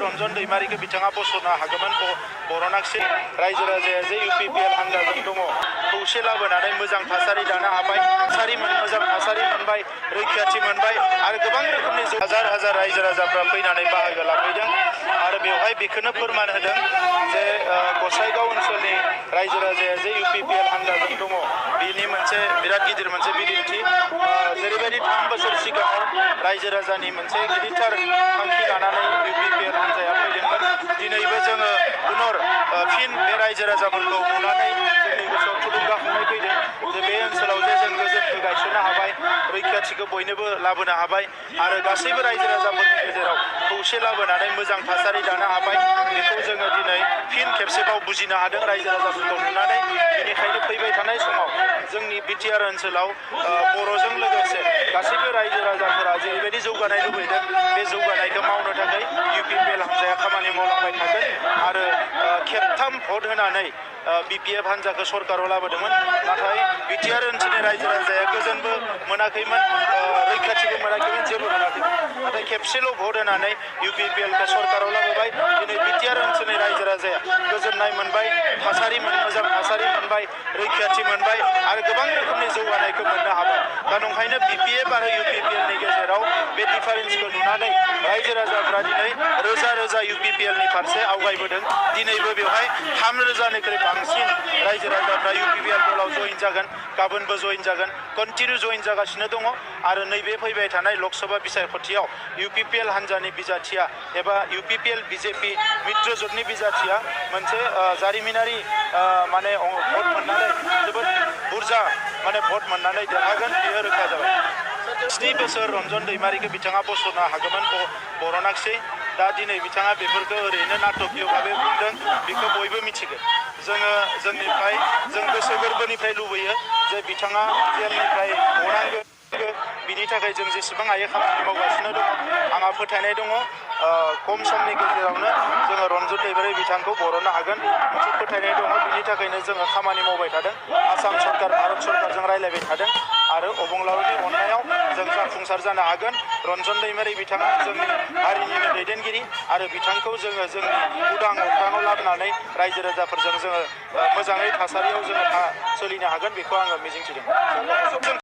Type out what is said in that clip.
रन्जन दैमारिखौ बिथाङा बस'नो हागौमोन बरनाक्सै रायजो राजाया जे UPPL हान्जाजों दङ खौसे लाबोनानै मोजां थासारि दानो हाबाय मोजां थासारि मोनबाय रैखाथि मोनबाय आरो गोबां रोखोमनि हाजार हाजार रायजो राजाफ्रा फैनानै बाहागो लाफैदों आरो बेवहाय बेखौनो फोरमान होदों जे गसाइगाव ओनसोलनि रायजो राजाया जे UPPL हान्जाजों दङ बेनि मोनसे बिराद गिदिर मोनसे बिदिन्थि जेरैबायदि 3 बोसोर सिगाङाव रायजो राजानि मोनसे गिदिरथार थांखि लानानै UPPL हान्जाया फैदोंमोन दिनैबो जोङो पुनर फिन बे रायजो राजाफोरखौ नुनानै जोंनि गोसोआव थुलुंगाखांनाय फैदों जे बे ओनसोलाव जे जों गोजोनखौ गायसननो हाबाय रैखाथिखौ बयनोबो लाबोनो हाबाय आरो गासैबो रायजो राजाफोरनि गेजेराव खौसे लाबोनानै मोजां थासारि दानो हाबाय बेखौ जोङो दिनै फिन खेबसेबाव बुजिनो हादों रायजो राजाफोरखौ नुनानै बेनिखायनो फैबाय थानाय समाव जोंनि बिटिआर ओनसोलाव बर'जों लोगोसे गासैबो रायजो राजाफोरा जेरैबायदि जौगानाय लुबैदों बे जौगानायखौ मावनो थाखाय UPPL हान्जाया खामानि मावलांबाय थागोन आरो खेबथाम भट होनानै BPF हान्जाखौ सरकाराव लाबोदोंमोन नाथाय बिटिआर ओनसोलनि रायजो राजाया गोजोनबो मोनाखैमोन रैखाथिबो मोनाखैमोन जेबो मोनाखैमोन नाथाय खेबसेल' भट होनानै UPPLखौ सरकाराव लाबोबाय दिनै बिटिआर ओनसोलनि रायजो राजाया गोजोननाय मोनबाय मोजां थासारि मोनबाय रैखाथि मोनबाय आरो गोबां रोखोमनि जौगानायखौ मोननो हाबाय दा नंखायनो BPF आरो UPPLनि गेजेराव बे डिफारेन्सखौ नुनानै रायजो राजाफ्रा दिनै रोजा रोजा UPPLनि फारसे आवगायबोदों दिनैबो बेवहाय 3,000निख्रुइ बांसिन रायजो राजाफ्रा UPPL दलाव जइन जागोन गाबोनबो जइन जागोन कन्टिनिउ जइन जागासिनो दङ आरो नैबे फैबाय थानाय लकसभा बिसायख'थियाव UPPL हान्जानि बिजाथिया एबा UPPL BJP मित्र जোटनि बिजाथिया मोनसे जारिमिनारि माने भट मोननानै जोबोद बुरजा माने भट मोननानै देरहागोन बेयो रोखा जाबाय 7 बोसोर रन्जन दैमारिखौ बिथाङा बस'नो हागौमोन बरनाक्सै दा दिनै बिथाङा बेफोरखौ ओरैनो नाटकीय भाबै बुंदों बेखौ बयबो मिथिगोन जोंनिफ्राय जों गोसो गोरबोनिफ्राय लुबैयो जे बिथाङा जेलनिफ्राय गनांगोन बिनि थाखाय जों जेसेबां हायो खामानि मावगासिनो दङ आंहा फोथायनाय दङ खम समनि गेजेरावनो जोङो रन्जन दैमारि बिथांखौ बरननो हागोन मोनसे फोथायनाय दङ बिनि थाखायनो जोङो खामानि मावबाय थादों आसाम सरकार भारत सरकारजों रायज्लायबाय थादों आरो अबंलावरिनि अननायाव जों जाफुंसार जानो हागोन रन्जन दैमारि बिथाङा जोंनि हारिनिनो दैदेनगिरि आरो बिथांखौ जोङो जोंनि उदां अख्राङाव लाबोनानै रायजो राजाफोरजों जोङो मोजाङै थासारियाव जोङो सोलिनो हागोन बेखौ आङो मिजिंथिदों